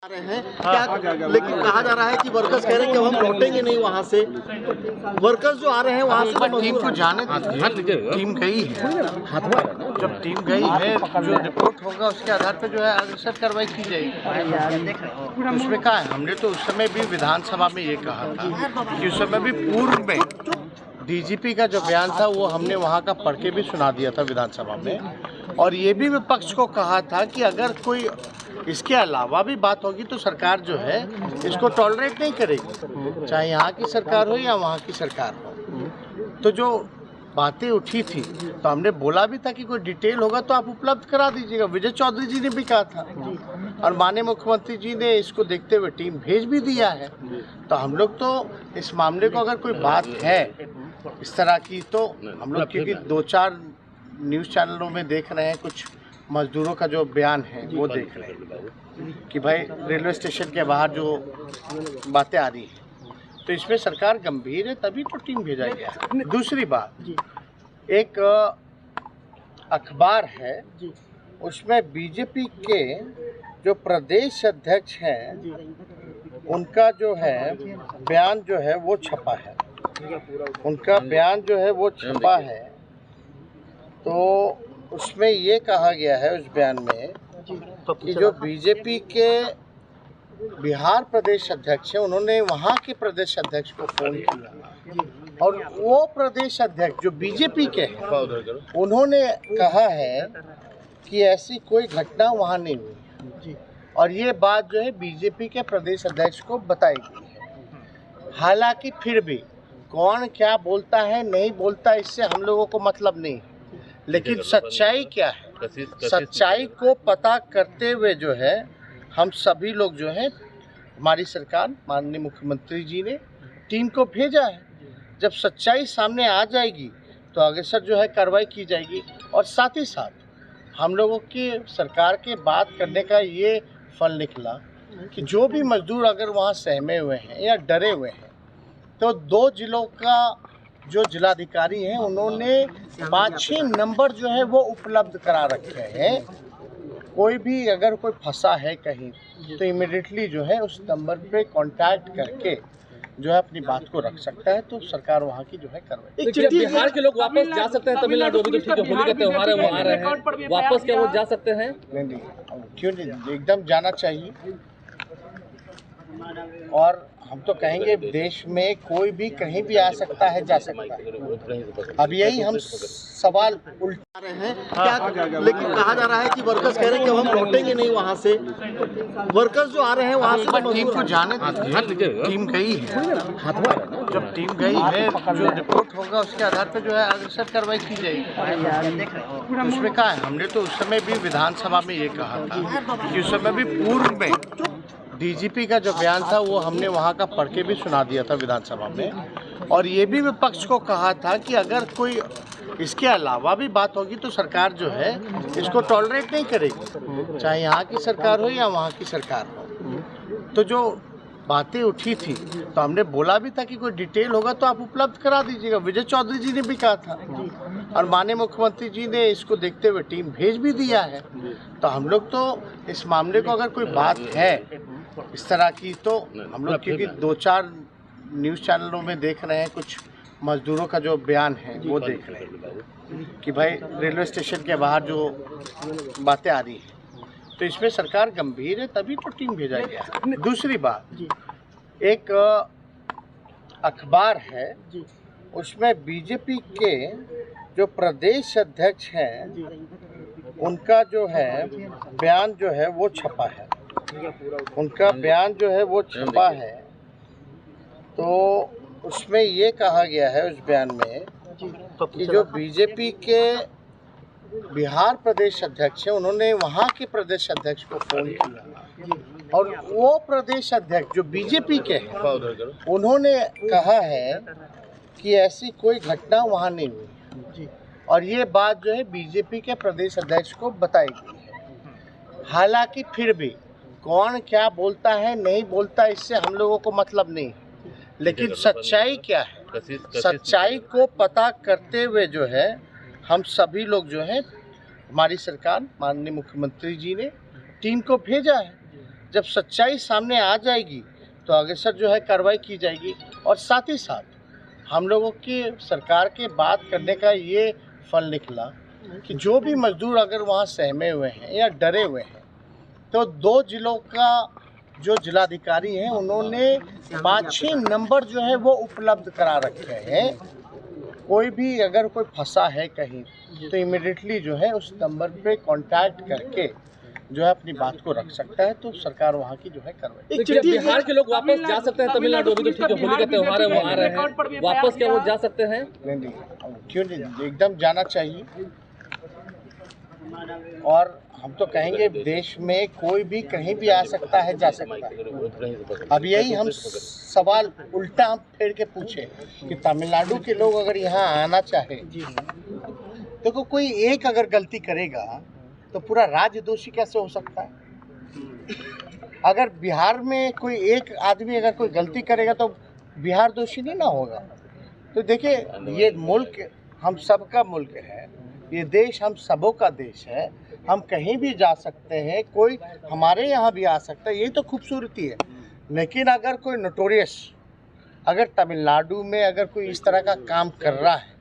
रहे हैं क्या, लेकिन कहा जा रहा है कि वर्कर्स कह रहे हैं कि हम लौटेंगे नहीं वहाँ से। वर्कर्स जो आ रहे हैं वहाँ से टीम को जाने टीम गई है। जब टीम गई है जो रिपोर्ट होगा उसके आधार पर जो है अग्रसर कार्रवाई की जाएगी। तो उसमें कहा है, हमने तो उस समय भी विधानसभा में ये कहा था कि उस समय भी पूर्व में डीजीपी का जो बयान था वो हमने वहाँ का पढ़ के भी सुना दिया था विधानसभा में, और ये भी विपक्ष को कहा था कि अगर कोई इसके अलावा भी बात होगी तो सरकार जो है इसको टॉलरेट नहीं करेगी, चाहे यहाँ की सरकार हो या वहाँ की सरकार हो। तो जो बातें उठी थी तो हमने बोला भी था कि कोई डिटेल होगा तो आप उपलब्ध करा दीजिएगा। विजय चौधरी जी ने भी कहा था और माननीय मुख्यमंत्री जी ने इसको देखते हुए टीम भेज भी दिया है। तो हम लोग तो इस मामले को अगर कोई बात है इस तरह की तो हम लोग, क्योंकि 2-4 न्यूज़ चैनलों में देख रहे हैं, कुछ मजदूरों का जो बयान है वो देख रहे हैं कि भाई रेलवे स्टेशन के बाहर जो बातें आ रही हैं, तो इसमें सरकार गंभीर है, तभी तो टीम भेजा गया। दूसरी बात, एक अखबार है उसमें बीजेपी के जो प्रदेश अध्यक्ष हैं उनका जो है बयान जो है वो छपा है, उनका बयान जो है वो छपा है। तो उसमें ये कहा गया है उस बयान में कि जो बीजेपी के बिहार प्रदेश अध्यक्ष हैं उन्होंने वहाँ के प्रदेश अध्यक्ष को फोन किया और वो प्रदेश अध्यक्ष जो बीजेपी के हैं उन्होंने कहा है कि ऐसी कोई घटना वहाँ नहीं हुई, और ये बात जो है बीजेपी के प्रदेश अध्यक्ष को बताई गई है। हालांकि फिर भी कौन क्या बोलता है नहीं बोलता इससे हम लोगों को मतलब नहीं, लेकिन सच्चाई क्या है, सच्चाई को पता करते हुए जो है हम सभी लोग जो है, हमारी सरकार माननीय मुख्यमंत्री जी ने टीम को भेजा है। जब सच्चाई सामने आ जाएगी तो अग्रसर जो है कार्रवाई की जाएगी। और साथ ही साथ हम लोगों की सरकार के बात करने का ये फल निकला कि जो भी मजदूर अगर वहाँ सहमे हुए हैं या डरे हुए हैं तो 2 जिलों का जो जिलाधिकारी हैं उन्होंने 5-6 नंबर जो है वो उपलब्ध करा रखे हैं। कोई भी अगर कोई फंसा है कहीं तो इमीडिएटली जो है उस नंबर पे कांटेक्ट करके जो है अपनी बात को रख सकता है। तो सरकार वहाँ की जो है कार्रवाई। बिहार के लोग वापस जा सकते हैं तमिलनाडु? अभी तो ठीक है, होली का त्योहार है, वो आ रहे हैं, वापस क्या वो जा सकते हैं? नहीं, क्यों नहीं, एकदम जाना चाहिए। और हम तो कहेंगे देश में कोई भी कहीं भी आ सकता है, जा सकता है। अब यही हम सवाल उल्टा रहे हैं क्या, लेकिन कहा जा रहा है कि वर्कर्स कह रहे हैं कि हम लौटेंगे नहीं वहाँ से। वर्कर्स जो आ रहे हैं वहाँ से टीम को जाने टीम गई है। जब टीम गई है जो रिपोर्ट होगा उसके आधार पर जो है अग्रसर कार्रवाई की जाएगी। तो उसमें कहा है, हमने तो उस समय भी विधानसभा में ये कहा था कि उस समय भी पूर्व में डीजीपी का जो बयान था वो हमने वहाँ का पढ़ के भी सुना दिया था विधानसभा में, और ये भी विपक्ष को कहा था कि अगर कोई इसके अलावा भी बात होगी तो सरकार जो है इसको टॉलरेट नहीं करेगी, चाहे यहाँ की सरकार हो या वहाँ की सरकार हो। तो जो बातें उठी थी तो हमने बोला भी था कि कोई डिटेल होगा तो आप उपलब्ध करा दीजिएगा। विजय चौधरी जी ने भी कहा था और माननीय मुख्यमंत्री जी ने इसको देखते हुए टीम भेज भी दिया है। तो हम लोग तो इस मामले को अगर कोई बात है इस तरह की तो हम लोग, क्योंकि 2-4 न्यूज़ चैनलों में देख रहे हैं, कुछ मजदूरों का जो बयान है वो देख रहे हैं कि भाई रेलवे स्टेशन के बाहर जो बातें आ रही हैं, तो इसमें सरकार गंभीर है, तभी तो टीम भेजा गया। दूसरी बात, एक अखबार है उसमें बीजेपी के जो प्रदेश अध्यक्ष हैं उनका जो है बयान जो है वो छपा है, उनका बयान जो है वो छपा है। तो उसमें ये कहा गया है उस बयान में कि जो बीजेपी के बिहार प्रदेश अध्यक्ष हैं उन्होंने वहाँ के प्रदेश अध्यक्ष को फोन किया और वो प्रदेश अध्यक्ष जो बीजेपी के हैं उन्होंने कहा है कि ऐसी कोई घटना वहाँ नहीं हुई, और ये बात जो है बीजेपी के प्रदेश अध्यक्ष को बताई गई है। हालांकि फिर भी कौन क्या बोलता है नहीं बोलता इससे हम लोगों को मतलब नहीं, लेकिन सच्चाई क्या है, सच्चाई को पता करते हुए जो है हम सभी लोग जो है, हमारी सरकार माननीय मुख्यमंत्री जी ने टीम को भेजा है। जब सच्चाई सामने आ जाएगी तो आगे सर जो है कार्रवाई की जाएगी। और साथ ही साथ हम लोगों की सरकार के बात करने का ये फल निकला कि जो भी मजदूर अगर वहाँ सहमे हुए हैं या डरे हुए हैं तो 2 जिलों का जो जिलाधिकारी हैं उन्होंने 5-6 नंबर जो है वो उपलब्ध करा रखे हैं। कोई भी अगर कोई फंसा है कहीं तो इमिडिएटली जो है उस नंबर पे कांटेक्ट करके जो है अपनी बात को रख सकता है। तो सरकार वहाँ की जो है कार्रवाई। देखिए, बिहार के लोग वापस जा सकते हैं तमिलनाडु? अभी तो ठीक है, होली का त्योहार है, वो आ रहे हैं, वापस क्या वो जा सकते हैं? नहीं, क्यों नहीं, एकदम जाना चाहिए। और हम तो कहेंगे देश में कोई भी कहीं भी आ सकता है, जा सकता है। अब यही हम सवाल उल्टा हम फेर के पूछे कि तमिलनाडु के लोग अगर यहाँ आना चाहे, देखो कोई एक अगर गलती करेगा तो पूरा राज्य दोषी कैसे हो सकता है? अगर बिहार में कोई एक आदमी अगर कोई गलती करेगा तो बिहार दोषी नहीं ना होगा। तो देखिए, ये मुल्क हम सबका मुल्क है, ये देश हम सबों का देश है, हम कहीं भी जा सकते हैं, कोई हमारे यहाँ भी आ सकता है, यही तो खूबसूरती है। लेकिन अगर कोई नोटोरियस अगर तमिलनाडु में अगर कोई इस तरह का काम कर रहा है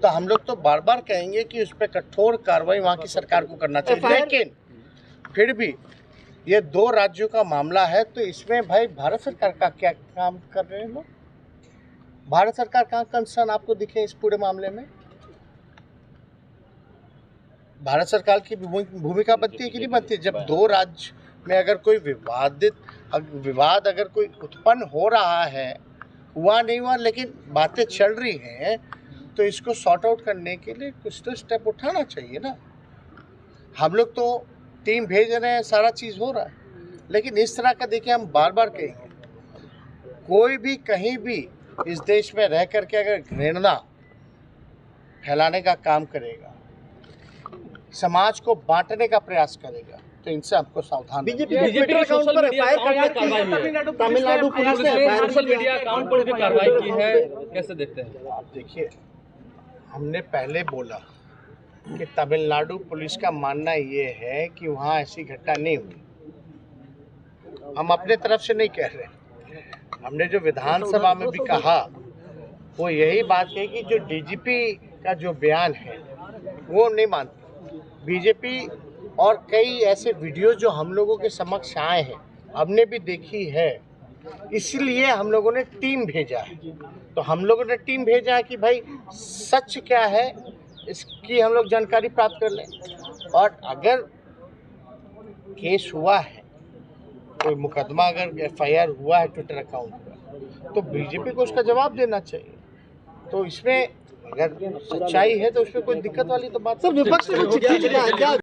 तो हम लोग तो बार बार कहेंगे कि उस पर कठोर कार्रवाई वहाँ की सरकार को करना चाहिए। लेकिन फिर भी ये 2 राज्यों का मामला है तो इसमें भाई भारत सरकार का क्या काम कर रहे हैं लोग? भारत सरकार का कंसर्न आपको दिखे इस पूरे मामले में? भारत सरकार की भूमिका बनती है कि नहीं बनती? जब 2 राज्य में अगर कोई विवाद अगर कोई उत्पन्न हो रहा है, हुआ नहीं हुआ लेकिन बातें चल रही हैं, तो इसको सॉर्ट आउट करने के लिए कुछ तो स्टेप उठाना चाहिए ना। हम लोग तो टीम भेज रहे हैं, सारा चीज़ हो रहा है, लेकिन इस तरह का देखिए हम बार बार कहेंगे, कोई भी कहीं भी इस देश में रह करके अगर घृणा फैलाने का काम करेगा, समाज को बांटने का प्रयास करेगा, तो इनसे हमको सावधान। बीजेपी के सोशल मीडिया अकाउंट पर तमिलनाडु पुलिस ने सोशल मीडिया अकाउंट पर भी कार्रवाई की है, कैसे देखते हैं आप? देखिए, हमने पहले बोला कि तमिलनाडु पुलिस का मानना ये है कि वहाँ ऐसी घटना नहीं हुई। हम अपने तरफ से नहीं कह रहे, हमने जो विधानसभा में भी कहा वो यही बात है कि जो डीजीपी का जो बयान है वो नहीं मानती बीजेपी। और कई ऐसे वीडियो जो हम लोगों के समक्ष आए हैं, हमने भी देखी है, इसलिए हम लोगों ने टीम भेजा है। तो हम लोगों ने टीम भेजा है कि भाई सच क्या है इसकी हम लोग जानकारी प्राप्त कर लें। और अगर केस हुआ है, कोई मुकदमा अगर FIR हुआ है ट्विटर अकाउंट पर, तो बीजेपी को उसका जवाब देना चाहिए। तो इसमें अगर सच्चाई है तो उसमें कोई दिक्कत वाली तो बात सर, विपक्ष